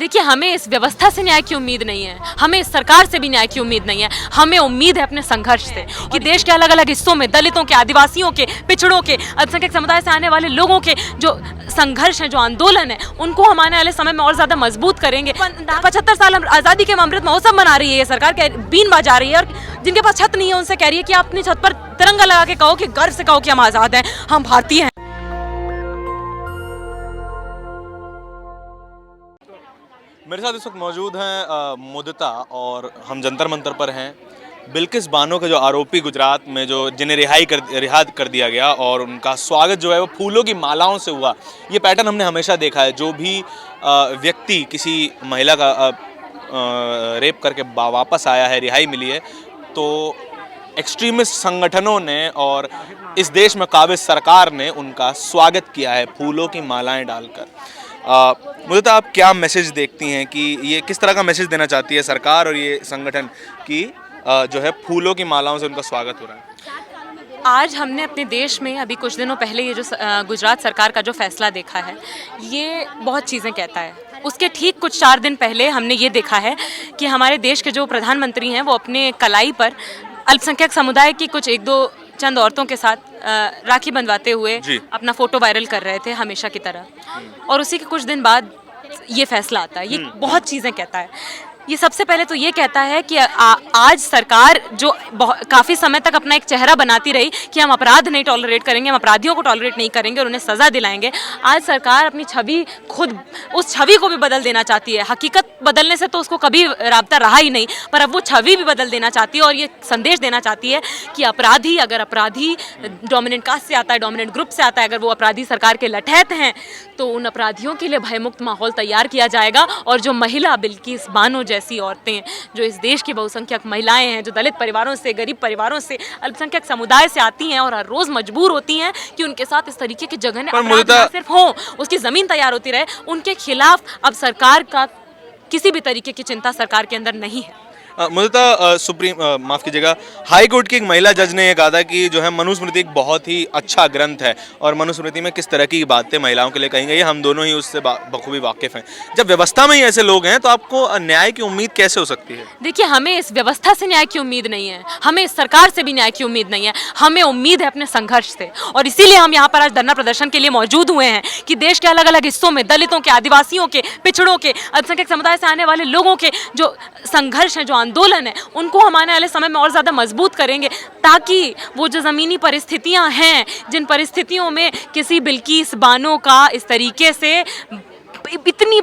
देखिए, हमें इस व्यवस्था से न्याय की उम्मीद नहीं है, हमें इस सरकार से भी न्याय की उम्मीद नहीं है। हमें उम्मीद है अपने संघर्ष से कि देश के अलग अलग हिस्सों में दलितों के, आदिवासियों के, पिछड़ों के, अल्पसंख्यक समुदाय से आने वाले लोगों के जो संघर्ष है, जो आंदोलन है, उनको हम आने वाले समय में और ज्यादा मजबूत करेंगे। 75 साल आजादी के अमृत महोत्सव मना रही है ये सरकार, बीन बजा रही है, और जिनके पास छत नहीं है उनसे कह रही है कि आप अपनी छत पर तिरंगा लगा के कहो, कि गर्व से कहो कि हम आजाद हैं, हम भारतीय हैं। मेरे साथ इस वक्त मौजूद हैं मुदिता, और हम जंतर मंतर पर हैं। बिल्किस बानो के जो आरोपी गुजरात में जिन्हें रिहा कर दिया गया, और उनका स्वागत जो है वो फूलों की मालाओं से हुआ। ये पैटर्न हमने हमेशा देखा है। जो भी व्यक्ति किसी महिला का रेप करके वापस आया है, रिहाई मिली है, तो एक्सट्रीमिस्ट संगठनों ने और इस देश में काबिज सरकार ने उनका स्वागत किया है फूलों की मालाएं डालकर। मुदिता, आप क्या मैसेज देखती हैं कि ये किस तरह का मैसेज देना चाहती है सरकार और ये संगठन की जो है फूलों की मालाओं से उनका स्वागत हो रहा है? आज हमने अपने देश में अभी कुछ दिनों पहले ये जो गुजरात सरकार का जो फैसला देखा है, ये बहुत चीज़ें कहता है। उसके ठीक कुछ 4 दिन पहले हमने ये देखा है कि हमारे देश के जो प्रधानमंत्री हैं वो अपने कलाई पर अल्पसंख्यक समुदाय की कुछ 1-2 चंद औरतों के साथ राखी बंधवाते हुए अपना फोटो वायरल कर रहे थे, हमेशा की तरह। और उसी के कुछ दिन बाद ये फैसला आता है। ये बहुत चीज़ें कहता है। ये सबसे पहले तो ये कहता है कि आज सरकार जो काफ़ी समय तक अपना एक चेहरा बनाती रही कि हम अपराध नहीं टॉलरेट करेंगे, हम अपराधियों को टॉलरेट नहीं करेंगे और उन्हें सज़ा दिलाएंगे, आज सरकार अपनी छवि, खुद उस छवि को भी बदल देना चाहती है। हकीकत बदलने से तो उसको कभी राब्ता रहा ही नहीं, पर अब वो छवि भी बदल देना चाहती है और ये संदेश देना चाहती है कि अगर अपराधी डोमिनेंट कास्ट से आता है, डोमिनेंट ग्रुप से आता है, अगर वो अपराधी सरकार के लठैत हैं, तो उन अपराधियों के लिए भयमुक्त माहौल तैयार किया जाएगा। और जो महिला बिल्किस बानो जैसी औरतें, जो इस देश की बहुसंख्यक महिलाएं हैं, जो दलित परिवारों से, गरीब परिवारों से, अल्पसंख्यक समुदाय से आती हैं और हर रोज मजबूर होती हैं कि उनके साथ इस तरीके के जघन्य अपराध ना सिर्फ हो, उसकी जमीन तैयार होती रहे, उनके खिलाफ अब सरकार का किसी भी तरीके की चिंता सरकार के अंदर नहीं है। मुदिता, माफ़ कीजिएगा, हाई कोर्ट की एक महिला जज ने ये कहा था कि जो है मनुस्मृति एक बहुत ही अच्छा ग्रंथ है और मनुस्मृति में किस तरह की बातें महिलाओं के लिए कही गई है, हम दोनों ही उससे बखूबी वाकिफ़ हैं। जब व्यवस्था में ही ऐसे लोग हैं तो आपको न्याय की उम्मीद कैसे हो सकती है? देखिए, हमें इस व्यवस्था से न्याय की उम्मीद नहीं है, हमें इस सरकार से भी न्याय की उम्मीद नहीं है, हमें उम्मीद है अपने संघर्ष से। और इसीलिए हम यहाँ पर आज धरना प्रदर्शन के लिए मौजूद हुए हैं कि देश के अलग अलग हिस्सों में दलितों के, आदिवासियों के, पिछड़ों के, अल्पसंख्यक समुदाय से आने वाले लोगों के जो संघर्ष है, जो आंदोलन है, उनको हम आने वाले समय में और ज़्यादा मजबूत करेंगे, ताकि वो जो ज़मीनी परिस्थितियां हैं, जिन परिस्थितियों में किसी बिल्किस बानो का इस तरीके से इतनी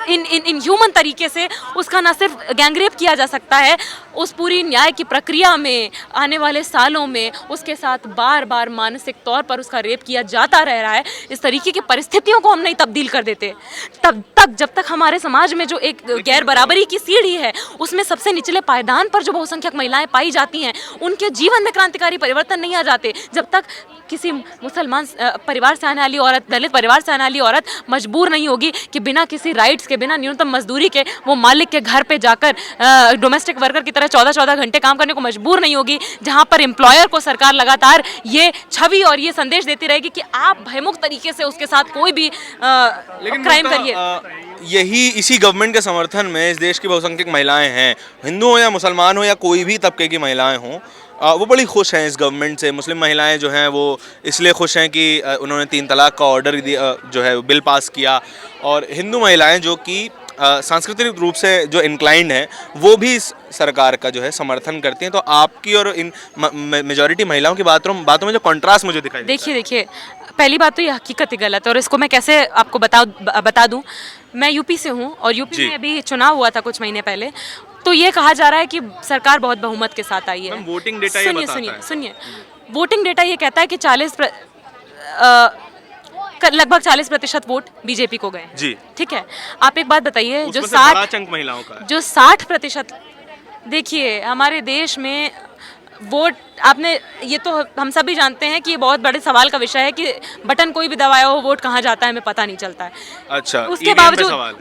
इन ह्यूमन तरीके से उसका ना सिर्फ गैंगरेप किया जा सकता है, उस पूरी न्याय की प्रक्रिया में आने वाले सालों में उसके साथ बार बार मानसिक तौर पर उसका रेप किया जाता रह रहा है। इस तरीके की परिस्थितियों को हम नहीं तब्दील कर देते तब तक जब तक हमारे समाज में जो एक गैर बराबरी की सीढ़ी है, उसमें सबसे निचले पायदान पर जो बहुसंख्यक महिलाएं पाई जाती हैं, उनके जीवन में क्रांतिकारी परिवर्तन नहीं आ जाते, जब तक किसी मुसलमान परिवार से आने वाली औरत, दलित परिवार से आने वाली औरत मजबूर नहीं होगी कि बिना किसी राइट्स के, बिना न्यूनतम मजदूरी के वो मालिक के घर पे जाकर डोमेस्टिक वर्कर की तरह 14-14 घंटे काम करने को मजबूर नहीं होगी, जहां पर एम्प्लॉयर को सरकार लगातार ये छवि और ये संदेश देती रहेगी कि आप भयमुक्त तरीके से उसके साथ कोई भी क्राइम करिए। यही इसी गवर्नमेंट के समर्थन में इस देश की बहुसंख्यक महिलाएं हैं, हिंदू हो या मुसलमान हो या कोई भी तबके की महिलाएं हों, वो बड़ी खुश हैं इस गवर्नमेंट से। मुस्लिम महिलाएं जो हैं वो इसलिए खुश हैं कि उन्होंने 3 तलाक का ऑर्डर जो है बिल पास किया, और हिंदू महिलाएं जो कि सांस्कृतिक रूप से जो इंक्लाइंड हैं वो भी इस सरकार का जो है समर्थन करती हैं। तो आपकी और इन मेजॉरिटी महिलाओं की बातों में जो कॉन्ट्रास्ट मुझे दिखाई देता है। देखिए, पहली बात तो ये हकीकत ही गलत है और इसको मैं कैसे आपको बता दूं। मैं यूपी से हूं और यूपी में अभी चुनाव हुआ था कुछ महीने पहले, तो ये कहा जा रहा है कि सरकार बहुत बहुमत के साथ आई है। वोटिंग डेटा ये बताता है। सुनिए, वोटिंग डेटा ये कहता है कि लगभग 40% वोट बीजेपी को गए हैं। जी, ठीक है। आप एक बात बताइए, जो 60% महिलाओं का, जो 60%, देखिए हमारे देश में वोट आपने ये तो हम सभी जानते हैं कि ये बहुत बड़े सवाल का विषय है कि बटन कोई भी दबाया हो वोट कहाँ जाता है हमें पता नहीं चलता है। अच्छा, उसके EVM पे बावजूद सवाल।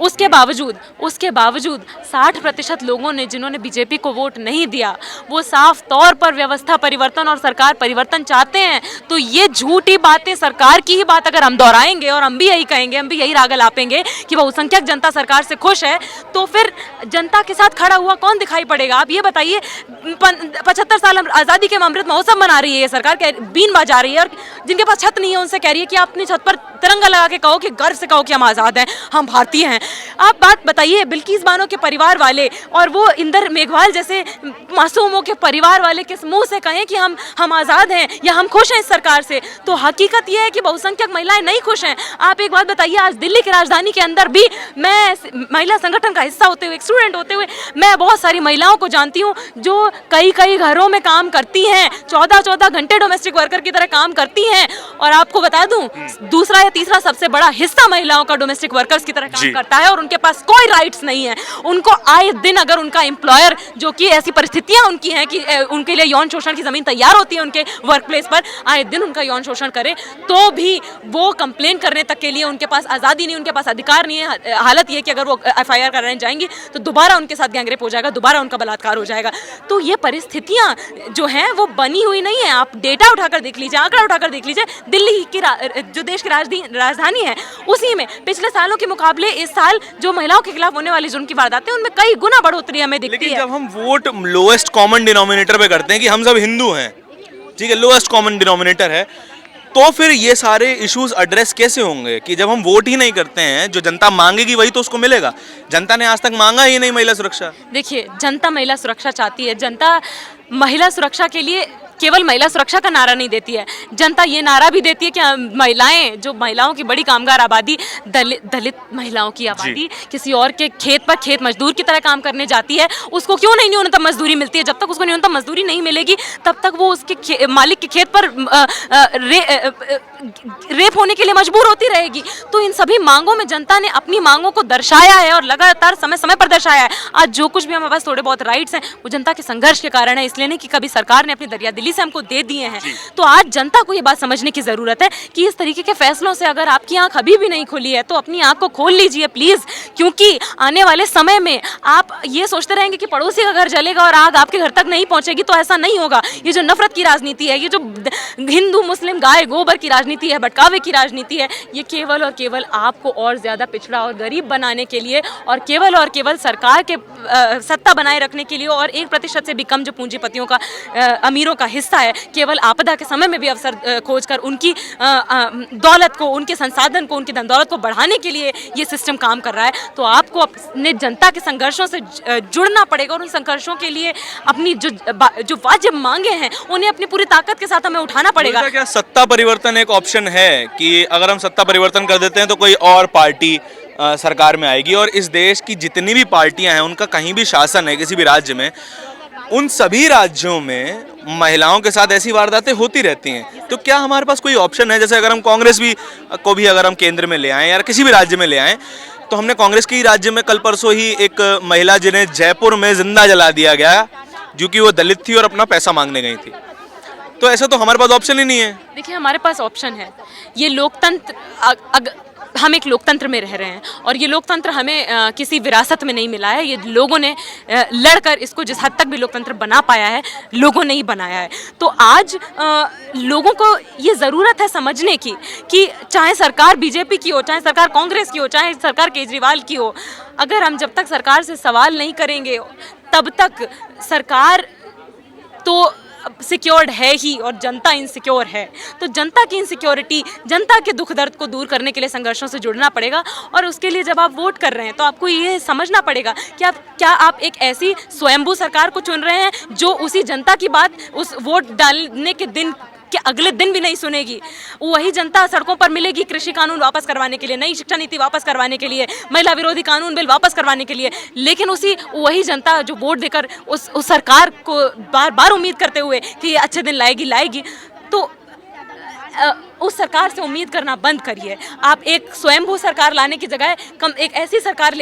उसके बावजूद 60% लोगों ने जिन्होंने बीजेपी को वोट नहीं दिया वो साफ तौर पर व्यवस्था परिवर्तन और सरकार परिवर्तन चाहते हैं। तो ये झूठी बातें, सरकार की ही बात अगर हम दोहराएंगे और हम भी यही कहेंगे, हम भी यही राग लापेंगे कि बहुसंख्यक जनता सरकार से खुश है, तो फिर जनता के साथ खड़ा हुआ कौन दिखाई पड़ेगा? आप ये बताइए, 75 साल आज़ादी के अमृत महोत्सव मना रही है ये सरकार, बीन बजा रही है, और जिनके पास छत नहीं है उनसे कह रही है कि आप अपनी छत पर तिरंगा लगा के कहो कि गर्व से कहो कि हम आज़ाद हैं, हम भारतीय हैं। आप बात बताइए, बिल्किस बानो के परिवार वाले और वो इंदर मेघवाल जैसे मासूमों के परिवार वाले किस मुंह से कहें कि हम आज़ाद हैं या हम खुश हैं इस सरकार से? तो हकीकत यह है कि बहुसंख्यक महिलाएं नहीं खुश हैं। आप एक बात बताइए, आज दिल्ली की राजधानी के अंदर भी मैं महिला संगठन का हिस्सा होते हुए, एक स्टूडेंट होते हुए, मैं बहुत सारी महिलाओं को जानती हूँ जो कई घरों में काम करती हैं, 14 घंटे डोमेस्टिक वर्कर की तरह काम करती हैं। और आपको बता दूं, दूसरा या तीसरा सबसे बड़ा हिस्सा महिलाओं का डोमेस्टिक वर्कर्स की तरह काम करता है और उनके पास कोई राइट्स नहीं है। उनको आए दिन अगर उनका एम्प्लॉयर, जो कि ऐसी परिस्थितियां उनकी हैं कि उनके लिए यौन शोषण की जमीन तैयार होती है उनके वर्क प्लेस पर, आए दिन उनका यौन शोषण करे तो भी वो कंप्लेन करने तक के लिए उनके पास आज़ादी नहीं, उनके पास अधिकार नहीं है। हालत ये कि अगर वो FIR कराने जाएंगी तो दोबारा उनके साथ गैंगरेप हो जाएगा, दोबारा उनका बलात्कार हो जाएगा। तो ये परिस्थितियां जो हैं वो बनी हुई नहीं है। आप डेटा उठाकर देख लीजिए, आंकड़ा उठाकर देख लीजिए, दिल्ली की जो देश की राजधानी है उसी में पिछले सालों के मुकाबले इस साल जो महिलाओं के खिलाफ होने वाली जुर्म की वारदातें उनमें कई गुना बढ़ोतरी हमें दिखती है। लेकिन जब हम वोट लोएस्ट कॉमन डिनोमिनेटर पे करते हैं कि हम सब हिंदू हैं, ठीक है, लोएस्ट कॉमन डिनोमिनेटर है, तो फिर ये सारे इश्यूज एड्रेस कैसे होंगे? कि जब हम वोट ही नहीं करते हैं, जो जनता मांगेगी वही तो उसको मिलेगा। जनता ने आज तक मांगा ही नहीं महिला सुरक्षा। देखिए, जनता महिला सुरक्षा चाहती है। जनता महिला सुरक्षा के लिए केवल महिला सुरक्षा का नारा नहीं देती है, जनता ये नारा भी देती है कि महिलाएं, जो महिलाओं की बड़ी कामगार आबादी, दलित महिलाओं की आबादी किसी और के खेत पर खेत मजदूर की तरह काम करने जाती है, उसको क्यों नहीं न्यूनतम मजदूरी मिलती है? जब तक उसको न्यूनतम मजदूरी नहीं मिलेगी तब तक वो उसके मालिक के खेत पर रेप होने के लिए मजबूर होती रहेगी। तो इन सभी मांगों में जनता ने अपनी मांगों को दर्शाया है और लगातार समय समय पर दर्शाया है। आज जो कुछ भी हमारे पास थोड़े बहुत राइट्स हैं वो जनता के संघर्ष के कारण है, इसलिए नहीं कि कभी सरकार ने अपनी दरियादिली से हमको दे दिए हैं। तो आज जनता को ये बात समझने की जरूरत है कि इस तरीके के फैसलों से अगर आपकी आंख अभी भी नहीं खुली है तो अपनी आंख को खोल लीजिए प्लीज, क्योंकि आने वाले समय में आप ये सोचते रहेंगे कि पड़ोसी का घर जलेगा और आग आपके घर तक नहीं पहुंचेगी, तो ऐसा नहीं होगा। ये जो नफरत की राजनीति है, ये जो हिंदू मुस्लिम गाय गोबर की राजनीति है, भटकावे की राजनीति है, ये केवल और केवल आपको और ज्यादा पिछड़ा और गरीब बनाने के लिए और केवल सरकार के सत्ता बनाए रखने के लिए और 1% से भी कम जो पूंजीपतियों का अमीरों का हिस्सा है, केवल आपदा के समय में भी अवसर खोजकर उनकी दौलत को, उनके संसाधन को, उनकी धन दौलत को बढ़ाने के लिए ये सिस्टम काम कर रहा है। तो आपको अपने जनता के संघर्षों से जुड़ना पड़ेगा और उन संघर्षों के लिए अपनी जो वाजिब मांगे हैं उन्हें अपनी पूरी ताकत के साथ हमें उठाना पड़ेगा। क्या सत्ता परिवर्तन एक ऑप्शन है कि अगर हम सत्ता परिवर्तन कर देते हैं तो कोई और पार्टी सरकार में आएगी? और इस देश की जितनी भी पार्टियां हैं उनका कहीं भी शासन है किसी भी राज्य में, उन सभी राज्यों में महिलाओं के साथ ऐसी वारदातें होती रहती हैं। तो क्या हमारे पास कोई ऑप्शन है? जैसे अगर हम कांग्रेस को भी अगर हम केंद्र में ले आएं या किसी भी राज्य में ले आएं, तो हमने कांग्रेस के राज्य में कल परसों ही एक महिला जिन्हें जयपुर में जिंदा जला दिया गया क्योंकि वो दलित थी और अपना पैसा मांगने गई थी। तो ऐसा तो हमारे पास ऑप्शन ही नहीं है। देखिए, हमारे पास ऑप्शन है। ये लोकतंत्र, हम एक लोकतंत्र में रह रहे हैं और ये लोकतंत्र हमें किसी विरासत में नहीं मिला है। ये लोगों ने लड़कर इसको जिस हद तक भी लोकतंत्र बना पाया है, लोगों ने ही बनाया है। तो आज लोगों को ये ज़रूरत है समझने की कि चाहे सरकार बीजेपी की हो, चाहे सरकार कांग्रेस की हो, चाहे सरकार केजरीवाल की हो, अगर हम जब तक सरकार से सवाल नहीं करेंगे तब तक सरकार तो सिक्योर्ड है ही और जनता इनसिक्योर है। तो जनता की इनसिक्योरिटी, जनता के दुख दर्द को दूर करने के लिए संघर्षों से जुड़ना पड़ेगा। और उसके लिए जब आप वोट कर रहे हैं तो आपको ये समझना पड़ेगा कि क्या आप एक ऐसी स्वयंभू सरकार को चुन रहे हैं जो उसी जनता की बात उस वोट डालने के दिन कि अगले दिन भी नहीं सुनेगी। वही जनता सड़कों पर मिलेगी कृषि कानून वापस करवाने के लिए, नई शिक्षा नीति वापस करवाने के लिए, महिला विरोधी कानून बिल वापस करवाने के लिए, लेकिन वही जनता जो वोट देकर उस सरकार को बार बार उम्मीद करते हुए कि ये अच्छे दिन लाएगी, तो उस सरकार से उम्मीद करना बंद करिए। आप एक स्वयंभू सरकार लाने की जगह एक ऐसी सरकार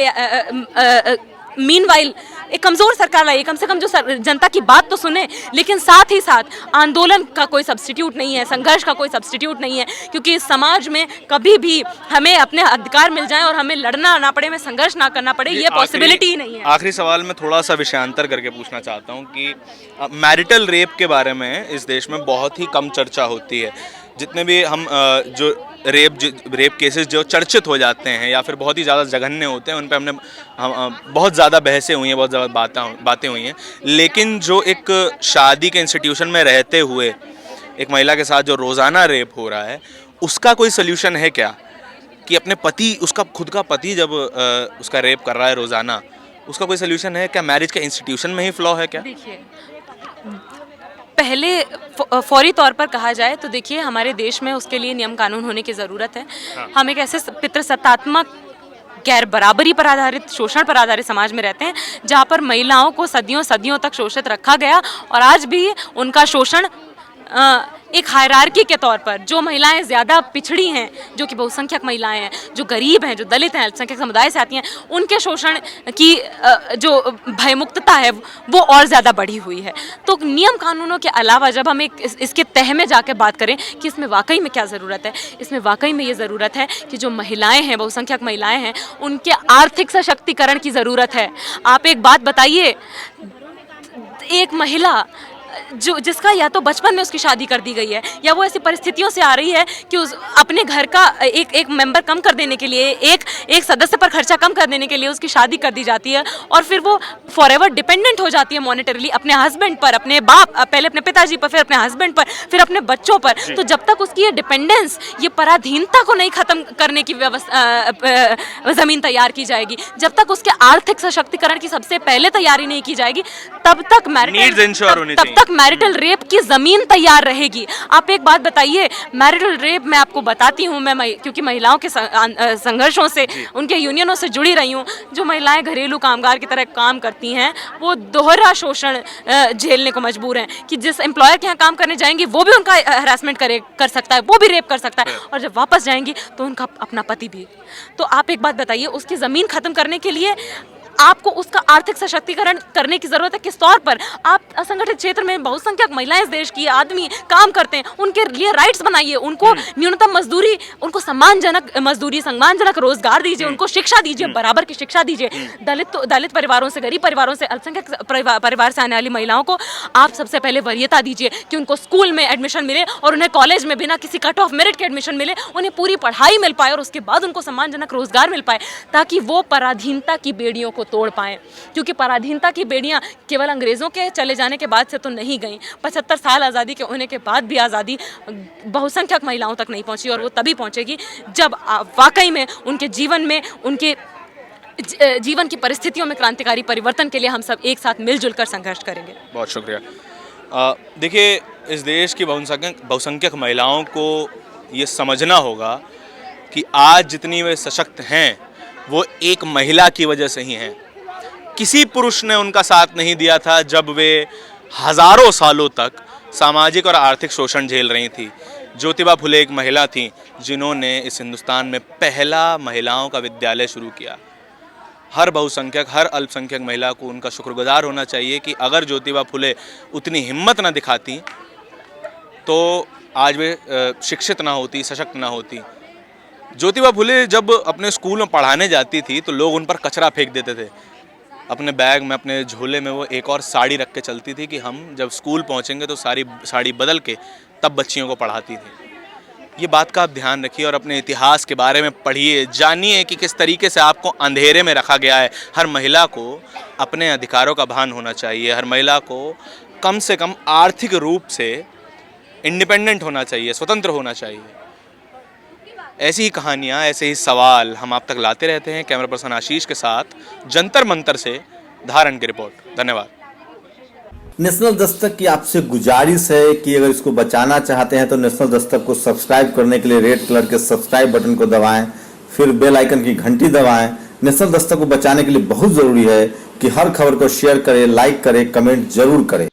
मीनवाइल एक कमज़ोर सरकार लाई, कम से कम जो जनता की बात तो सुने, लेकिन साथ ही साथ आंदोलन का कोई सब्स्टिट्यूट नहीं है, संघर्ष का कोई सब्स्टिट्यूट नहीं है, क्योंकि इस समाज में कभी भी हमें अपने अधिकार मिल जाएं और हमें लड़ना ना पड़े, हमें संघर्ष ना करना पड़े, ये पॉसिबिलिटी ही नहीं है। आखिरी सवाल मैं थोड़ा सा विषयांतर करके पूछना चाहता हूँ कि मैरिटल रेप के बारे में इस देश में बहुत ही कम चर्चा होती है। जितने भी हम जो रेप केसेस जो चर्चित हो जाते हैं या फिर बहुत ही ज़्यादा जघन्य होते हैं, उन पर हमने बहुत ज़्यादा बहसें हुई हैं, बहुत ज़्यादा बातें हुई हैं, लेकिन जो एक शादी के इंस्टीट्यूशन में रहते हुए एक महिला के साथ जो रोज़ाना रेप हो रहा है, उसका कोई सोल्यूशन है क्या? कि अपने पति, उसका खुद का पति जब उसका रेप कर रहा है रोज़ाना, उसका कोई सोल्यूशन है क्या? मैरिज के इंस्टीट्यूशन में ही फ्लॉ है क्या? देखिए, पहले फौरी तौर पर कहा जाए तो देखिए, हमारे देश में उसके लिए नियम कानून होने की ज़रूरत है। हम एक ऐसे पितृसत्तात्मक, गैर बराबरी पर आधारित, शोषण पर आधारित समाज में रहते हैं, जहाँ पर महिलाओं को सदियों सदियों तक शोषित रखा गया और आज भी उनका शोषण एक हायरार्की के तौर पर, जो महिलाएं ज़्यादा पिछड़ी हैं, जो कि बहुसंख्यक महिलाएं हैं, जो गरीब हैं, जो दलित हैं, अल्पसंख्यक समुदाय से आती हैं, उनके शोषण की जो भयमुक्तता है वो और ज़्यादा बढ़ी हुई है। तो नियम कानूनों के अलावा जब हम इसके तह में जाकर बात करें कि इसमें वाकई में क्या ज़रूरत है, इसमें वाकई में ये ज़रूरत है कि जो महिलाएँ हैं, बहुसंख्यक महिलाएँ हैं, उनके आर्थिक सशक्तिकरण की ज़रूरत है। आप एक बात बताइए, एक महिला जिसका या तो बचपन में उसकी शादी कर दी गई है, या वो ऐसी परिस्थितियों से आ रही है कि अपने घर का एक मेंबर कम कर देने के लिए, एक सदस्य पर खर्चा कम कर देने के लिए उसकी शादी कर दी जाती है, और फिर वो फॉरएवर डिपेंडेंट हो जाती है मॉनेटरली अपने हस्बैंड पर, अपने बाप, पहले अपने पिताजी पर, फिर अपने हस्बैंड पर, फिर अपने बच्चों पर। तो जब तक उसकी ये डिपेंडेंस, ये पराधीनता को नहीं खत्म करने की व्यवस्था, जमीन तैयार की जाएगी, जब तक उसके आर्थिक सशक्तिकरण की सबसे पहले तैयारी नहीं की जाएगी, तब तक मैरिटल रेप की जमीन तैयार रहेगी। आप एक बात बताइए, मैरिटल रेप मैं आपको बताती हूँ, मैं क्योंकि महिलाओं के संघर्षों से, उनके यूनियनों से जुड़ी रही हूँ। जो महिलाएं घरेलू कामगार की तरह काम करती हैं, वो दोहरा शोषण झेलने को मजबूर हैं कि जिस एम्प्लॉयर के यहाँ काम करने जाएंगी वो भी उनका हरासमेंट कर सकता है, वो भी रेप कर सकता है, और जब वापस जाएंगी तो उनका अपना पति भी। तो आप एक बात बताइए, उसकी ज़मीन खत्म करने के लिए आपको उसका आर्थिक सशक्तिकरण करने की जरूरत है। किस तौर पर? आप असंगठित क्षेत्र में बहुसंख्यक महिलाएं इस देश की, आदमी काम करते हैं, उनके लिए राइट्स बनाइए, उनको न्यूनतम मजदूरी, उनको सम्मानजनक मजदूरी, सम्मानजनक रोजगार दीजिए, उनको शिक्षा दीजिए, बराबर की शिक्षा दीजिए। दलित परिवारों से, गरीब परिवारों से, अल्पसंख्यक परिवार से आने वाली महिलाओं को आप सबसे पहले वरीयता दीजिए कि उनको स्कूल में एडमिशन मिले और उन्हें कॉलेज में बिना किसी कट ऑफ मेरिट के एडमिशन मिले, उन्हें पूरी पढ़ाई मिल पाए और उसके बाद उनको सम्मानजनक रोजगार मिल पाए, ताकि वो पराधीनता की बेड़ियों को तोड़ पाएं। क्योंकि पराधीनता की बेड़ियां केवल अंग्रेजों के चले जाने के बाद से तो नहीं गईं, 75 साल आज़ादी के होने के बाद भी आज़ादी बहुसंख्यक महिलाओं तक नहीं पहुंची, और वो तभी पहुंचेगी जब वाकई में उनके जीवन में, उनके जीवन की परिस्थितियों में क्रांतिकारी परिवर्तन के लिए हम सब एक साथ मिलजुल कर संघर्ष करेंगे। बहुत शुक्रिया। देखिए, इस देश की बहुसंख्यक महिलाओं को ये समझना होगा कि आज जितनी वे सशक्त हैं वो एक महिला की वजह से ही हैं। किसी पुरुष ने उनका साथ नहीं दिया था जब वे हजारों सालों तक सामाजिक और आर्थिक शोषण झेल रही थी। ज्योतिबा फुले एक महिला थी जिन्होंने इस हिंदुस्तान में पहला महिलाओं का विद्यालय शुरू किया। हर बहुसंख्यक, हर अल्पसंख्यक महिला को उनका शुक्रगुजार होना चाहिए कि अगर ज्योतिबा फुले उतनी हिम्मत ना दिखाती तो आज वे शिक्षित ना होती, सशक्त ना होती। ज्योतिबा फुले जब अपने स्कूल में पढ़ाने जाती थी तो लोग उन पर कचरा फेंक देते थे। अपने बैग में, अपने झोले में वो एक और साड़ी रख के चलती थी कि हम जब स्कूल पहुंचेंगे तो साड़ी बदल के तब बच्चियों को पढ़ाती थी। ये बात का आप ध्यान रखिए और अपने इतिहास के बारे में पढ़िए, जानिए कि किस तरीके से आपको अंधेरे में रखा गया है। हर महिला को अपने अधिकारों का भान होना चाहिए। हर महिला को कम से कम आर्थिक रूप से इंडिपेंडेंट होना चाहिए, स्वतंत्र होना चाहिए। ऐसी ही कहानियाँ, ऐसे ही सवाल हम आप तक लाते रहते हैं। कैमरा पर्सन आशीष के साथ जंतर मंतर से धारण की रिपोर्ट। धन्यवाद। नेशनल दस्तक की आपसे गुजारिश है कि अगर इसको बचाना चाहते हैं तो नेशनल दस्तक को सब्सक्राइब करने के लिए रेड कलर के सब्सक्राइब बटन को दबाएं, फिर बेल आइकन की घंटी दबाएं। नेशनल दस्तक को बचाने के लिए बहुत जरूरी है कि हर खबर को शेयर करें, लाइक करें, कमेंट जरूर करें।